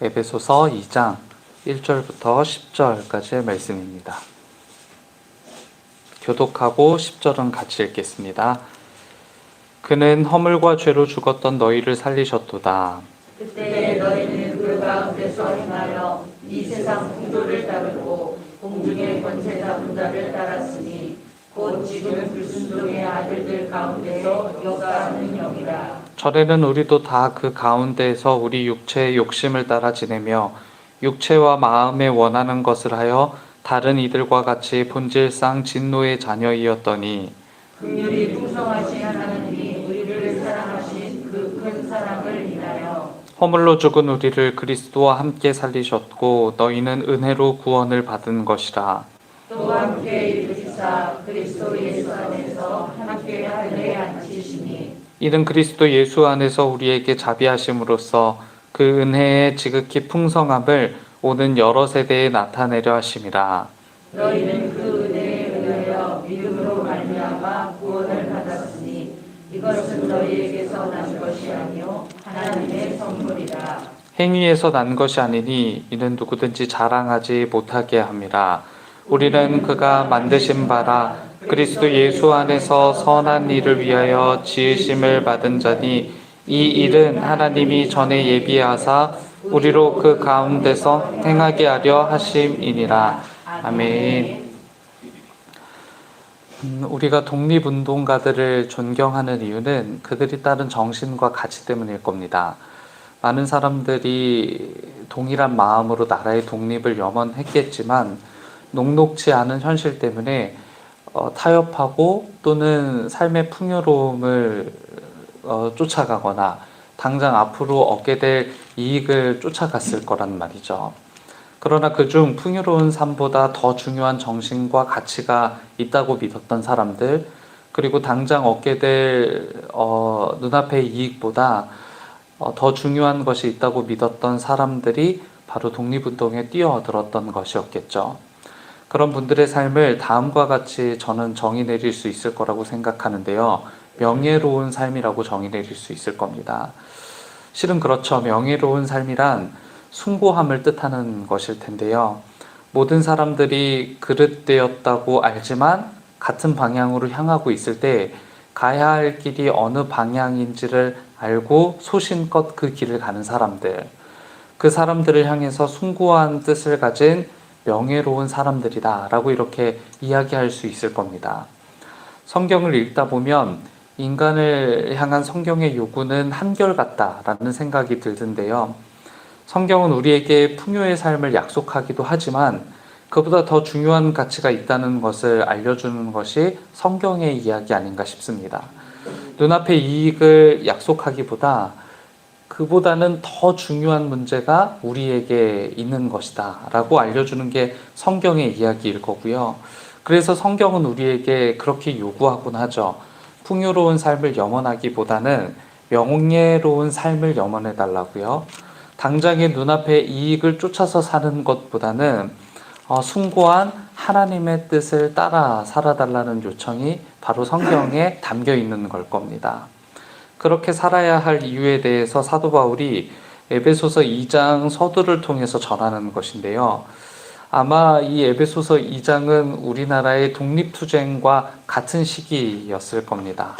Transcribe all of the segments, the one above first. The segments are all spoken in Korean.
에베소서 2장 1절부터 10절까지의 말씀입니다. 교독하고 10절은 같이 읽겠습니다. 그는 허물과 죄로 죽었던 너희를 살리셨도다. 그때 너희는 그 가운데서 행하여 이 세상 풍조를 따르고 공중의 권세 잡은 자를 따랐으니 곧 지금 불순종의 아들들 가운데서 역사하는 영이라. 전에는 우리도 다 그 가운데에서 우리 육체의 욕심을 따라 지내며 육체와 마음에 원하는 것을 하여 다른 이들과 같이 본질상 진노의 자녀이었더니 긍휼이 풍성하신 하나님이 우리를 사랑하신 그 큰 사랑을 인하여 허물로 죽은 우리를 그리스도와 함께 살리셨고 너희는 은혜로 구원을 받은 것이라. 또 함께 일으키사 그리스도 예수 안에서 함께 하늘에 앉히시니 이는 그리스도 예수 안에서 우리에게 자비하심으로써 그 은혜의 지극히 풍성함을 오는 여러 세대에 나타내려 하심이라. 너희는 그 은혜에 의하여 믿음으로 말미암아 구원을 받았으니 이것은 너희에게서 난 것이 아니요 하나님의 선물이라. 행위에서 난 것이 아니니 이는 누구든지 자랑하지 못하게 함이라. 우리는 그가 만드신 바라 그리스도 예수 안에서 선한 일을 위하여 지으심을 받은 자니 이 일은 하나님이 전에 예비하사 우리로 그 가운데서 행하게 하려 하심이니라. 아멘. 우리가 독립운동가들을 존경하는 이유는 그들이 따른 정신과 가치 때문일 겁니다. 많은 사람들이 동일한 마음으로 나라의 독립을 염원했겠지만 녹록지 않은 현실 때문에 타협하고 또는 삶의 풍요로움을 쫓아가거나 당장 앞으로 얻게 될 이익을 쫓아갔을 거란 말이죠. 그러나 그중 풍요로운 삶보다 더 중요한 정신과 가치가 있다고 믿었던 사람들, 그리고 당장 얻게 될 눈앞의 이익보다 더 중요한 것이 있다고 믿었던 사람들이 바로 독립운동에 뛰어들었던 것이었겠죠. 그런 분들의 삶을 다음과 같이 저는 정의 내릴 수 있을 거라고 생각하는데요. 명예로운 삶이라고 정의 내릴 수 있을 겁니다. 실은 그렇죠. 명예로운 삶이란 숭고함을 뜻하는 것일 텐데요. 모든 사람들이 그릇되었다고 알지만 같은 방향으로 향하고 있을 때 가야 할 길이 어느 방향인지를 알고 소신껏 그 길을 가는 사람들, 그 사람들을 향해서 숭고한 뜻을 가진 명예로운 사람들이다 라고 이렇게 이야기할 수 있을 겁니다. 성경을 읽다 보면 인간을 향한 성경의 요구는 한결같다라는 생각이 들던데요. 성경은 우리에게 풍요의 삶을 약속하기도 하지만 그보다 더 중요한 가치가 있다는 것을 알려주는 것이 성경의 이야기 아닌가 싶습니다. 눈앞의 이익을 약속하기보다 그보다는 더 중요한 문제가 우리에게 있는 것이다 라고 알려주는 게 성경의 이야기일 거고요. 그래서 성경은 우리에게 그렇게 요구하곤 하죠. 풍요로운 삶을 염원하기보다는 명예로운 삶을 염원해 달라고요. 당장의 눈앞의 이익을 쫓아서 사는 것보다는 숭고한 하나님의 뜻을 따라 살아달라는 요청이 바로 성경에 담겨 있는 걸 겁니다. 그렇게 살아야 할 이유에 대해서 사도 바울이 에베소서 2장 서두를 통해서 전하는 것인데요. 아마 이 에베소서 2장은 우리나라의 독립투쟁과 같은 시기였을 겁니다.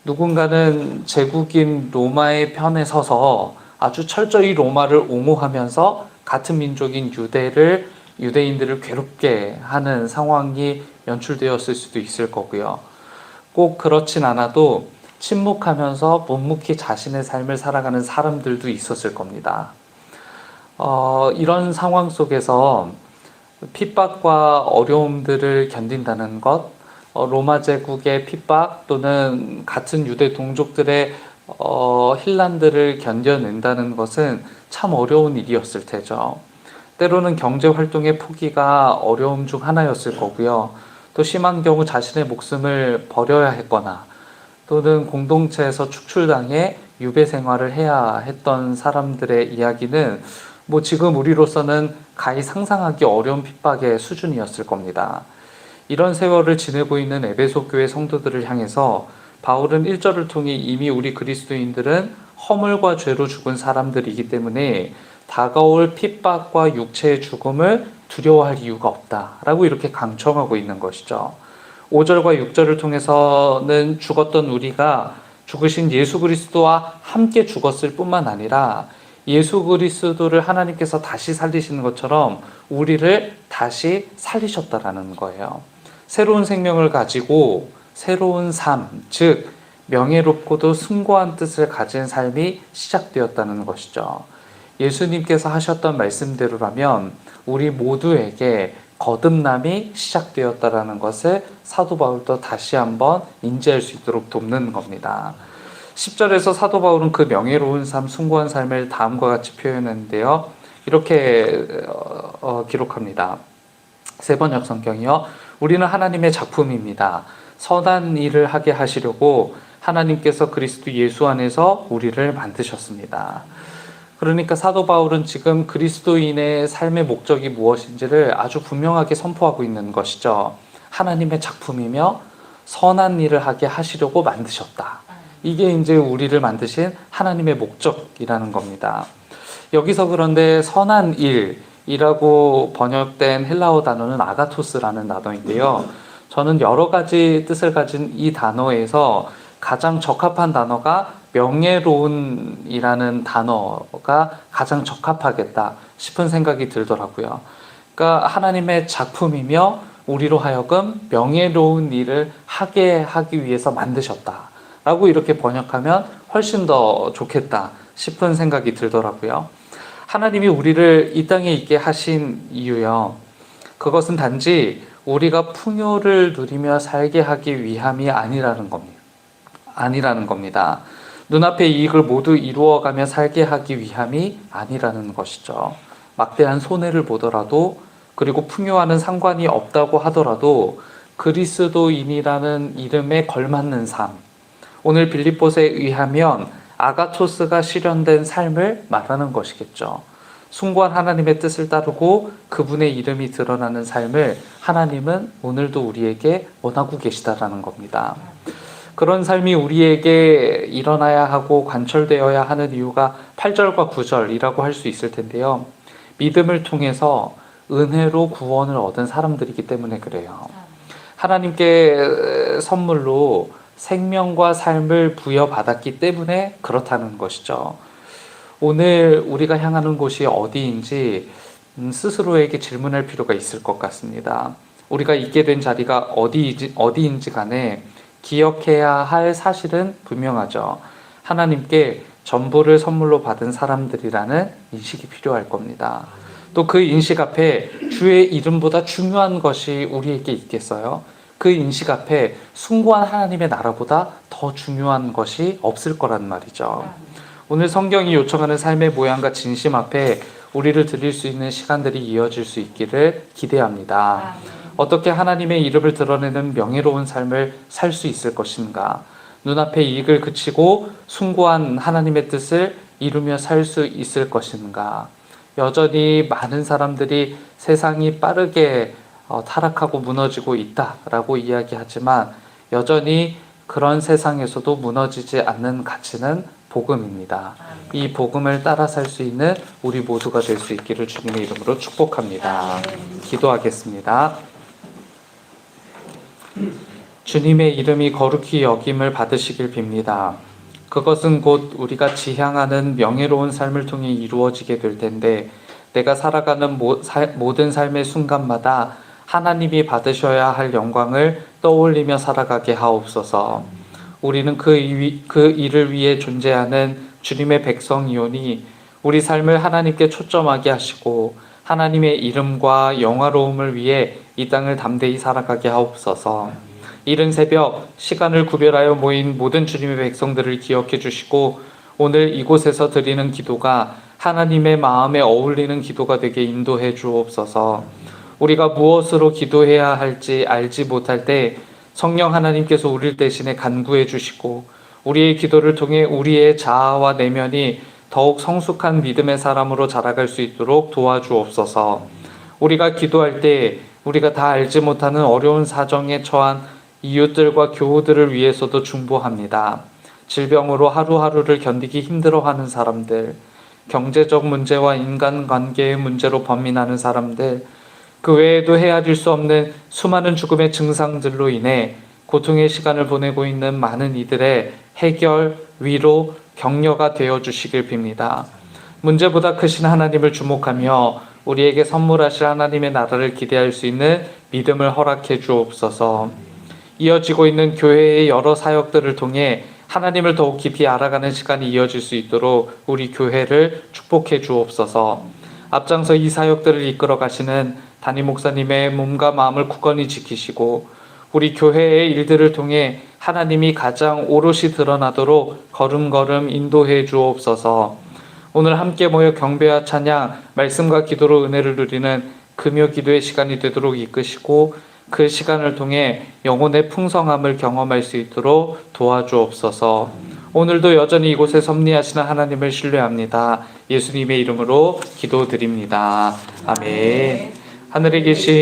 누군가는 제국인 로마의 편에 서서 아주 철저히 로마를 옹호하면서 같은 민족인 유대인들을 괴롭게 하는 상황이 연출되었을 수도 있을 거고요. 꼭 그렇진 않아도 침묵하면서 묵묵히 자신의 삶을 살아가는 사람들도 있었을 겁니다. 이런 상황 속에서 핍박과 어려움들을 견딘다는 것, 로마 제국의 핍박 또는 같은 유대 동족들의 혼란들을 견뎌낸다는 것은 참 어려운 일이었을 테죠. 때로는 경제 활동의 포기가 어려움 중 하나였을 거고요. 또 심한 경우 자신의 목숨을 버려야 했거나 또는 공동체에서 축출당해 유배 생활을 해야 했던 사람들의 이야기는 지금 우리로서는 가히 상상하기 어려운 핍박의 수준이었을 겁니다. 이런 세월을 지내고 있는 에베소 교회 성도들을 향해서 바울은 1절을 통해 이미 우리 그리스도인들은 허물과 죄로 죽은 사람들이기 때문에 다가올 핍박과 육체의 죽음을 두려워할 이유가 없다라고 이렇게 강청하고 있는 것이죠. 5절과 6절을 통해서는 죽었던 우리가 죽으신 예수 그리스도와 함께 죽었을 뿐만 아니라 예수 그리스도를 하나님께서 다시 살리시는 것처럼 우리를 다시 살리셨다라는 거예요. 새로운 생명을 가지고 새로운 삶, 즉 명예롭고도 숭고한 뜻을 가진 삶이 시작되었다는 것이죠. 예수님께서 하셨던 말씀대로라면 우리 모두에게 거듭남이 시작되었다라는 것을 사도 바울도 다시 한번 인지할 수 있도록 돕는 겁니다. 10절에서 사도 바울은 그 명예로운 삶, 숭고한 삶을 다음과 같이 표현했는데요. 이렇게 기록합니다. 세번역 성경이요. 우리는 하나님의 작품입니다. 선한 일을 하게 하시려고 하나님께서 그리스도 예수 안에서 우리를 만드셨습니다. 그러니까 사도 바울은 지금 그리스도인의 삶의 목적이 무엇인지를 아주 분명하게 선포하고 있는 것이죠. 하나님의 작품이며 선한 일을 하게 하시려고 만드셨다. 이게 이제 우리를 만드신 하나님의 목적이라는 겁니다. 여기서 그런데 선한 일이라고 번역된 헬라어 단어는 아가토스라는 단어인데요. 저는 여러 가지 뜻을 가진 이 단어에서 가장 적합한 단어가 명예로운이라는 단어가 가장 적합하겠다 싶은 생각이 들더라고요. 그러니까 하나님의 작품이며 우리로 하여금 명예로운 일을 하게 하기 위해서 만드셨다 라고 이렇게 번역하면 훨씬 더 좋겠다 싶은 생각이 들더라고요. 하나님이 우리를 이 땅에 있게 하신 이유요, 그것은 단지 우리가 풍요를 누리며 살게 하기 위함이 아니라는 겁니다. 눈앞의 이익을 모두 이루어가며 살게 하기 위함이 아니라는 것이죠. 막대한 손해를 보더라도, 그리고 풍요와는 상관이 없다고 하더라도 그리스도인이라는 이름에 걸맞는 삶, 오늘 빌립보서에 의하면 아가토스가 실현된 삶을 말하는 것이겠죠. 숭고한 하나님의 뜻을 따르고 그분의 이름이 드러나는 삶을 하나님은 오늘도 우리에게 원하고 계시다라는 겁니다. 그런 삶이 우리에게 일어나야 하고 관철되어야 하는 이유가 8절과 9절이라고 할 수 있을 텐데요. 믿음을 통해서 은혜로 구원을 얻은 사람들이기 때문에 그래요. 하나님께 선물로 생명과 삶을 부여받았기 때문에 그렇다는 것이죠. 오늘 우리가 향하는 곳이 어디인지 스스로에게 질문할 필요가 있을 것 같습니다. 우리가 있게 된 자리가 어디인지 간에 기억해야 할 사실은 분명하죠. 하나님께 전부를 선물로 받은 사람들이라는 인식이 필요할 겁니다. 또 그 인식 앞에 주의 이름보다 중요한 것이 우리에게 있겠어요? 그 인식 앞에 숭고한 하나님의 나라보다 더 중요한 것이 없을 거란 말이죠. 오늘 성경이 요청하는 삶의 모양과 진심 앞에 우리를 드릴 수 있는 시간들이 이어질 수 있기를 기대합니다. 어떻게 하나님의 이름을 드러내는 명예로운 삶을 살 수 있을 것인가? 눈앞의 이익을 그치고 숭고한 하나님의 뜻을 이루며 살 수 있을 것인가? 여전히 많은 사람들이 세상이 빠르게 타락하고 무너지고 있다라고 이야기하지만 여전히 그런 세상에서도 무너지지 않는 가치는 복음입니다. 이 복음을 따라 살 수 있는 우리 모두가 될 수 있기를 주님의 이름으로 축복합니다. 기도하겠습니다. 주님의 이름이 거룩히 여김을 받으시길 빕니다. 그것은 곧 우리가 지향하는 명예로운 삶을 통해 이루어지게 될 텐데, 내가 살아가는 모든 삶의 순간마다 하나님이 받으셔야 할 영광을 떠올리며 살아가게 하옵소서. 우리는 그 일을 위해 존재하는 주님의 백성이오니 우리 삶을 하나님께 초점하게 하시고 하나님의 이름과 영화로움을 위해 이 땅을 담대히 살아가게 하옵소서. 이른 새벽 시간을 구별하여 모인 모든 주님의 백성들을 기억해 주시고 오늘 이곳에서 드리는 기도가 하나님의 마음에 어울리는 기도가 되게 인도해 주옵소서. 우리가 무엇으로 기도해야 할지 알지 못할 때 성령 하나님께서 우리를 대신에 간구해 주시고 우리의 기도를 통해 우리의 자아와 내면이 더욱 성숙한 믿음의 사람으로 자라갈 수 있도록 도와주옵소서. 우리가 기도할 때 우리가 다 알지 못하는 어려운 사정에 처한 이웃들과 교우들을 위해서도 중보합니다. 질병으로 하루하루를 견디기 힘들어하는 사람들, 경제적 문제와 인간관계의 문제로 범민하는 사람들, 그 외에도 헤아릴 수 없는 수많은 죽음의 증상들로 인해 고통의 시간을 보내고 있는 많은 이들의 해결, 위로, 격려가 되어 주시길 빕니다. 문제보다 크신 하나님을 주목하며 우리에게 선물하실 하나님의 나라를 기대할 수 있는 믿음을 허락해 주옵소서. 이어지고 있는 교회의 여러 사역들을 통해 하나님을 더욱 깊이 알아가는 시간이 이어질 수 있도록 우리 교회를 축복해 주옵소서. 앞장서 이 사역들을 이끌어 가시는 담임 목사님의 몸과 마음을 굳건히 지키시고 우리 교회의 일들을 통해 하나님이 가장 오롯이 드러나도록 걸음걸음 인도해 주옵소서. 오늘 함께 모여 경배와 찬양, 말씀과 기도로 은혜를 누리는 금요 기도의 시간이 되도록 이끄시고 그 시간을 통해 영혼의 풍성함을 경험할 수 있도록 도와주옵소서. 오늘도 여전히 이곳에 섭리하시는 하나님을 신뢰합니다. 예수님의 이름으로 기도드립니다. 아멘. 하늘에 계신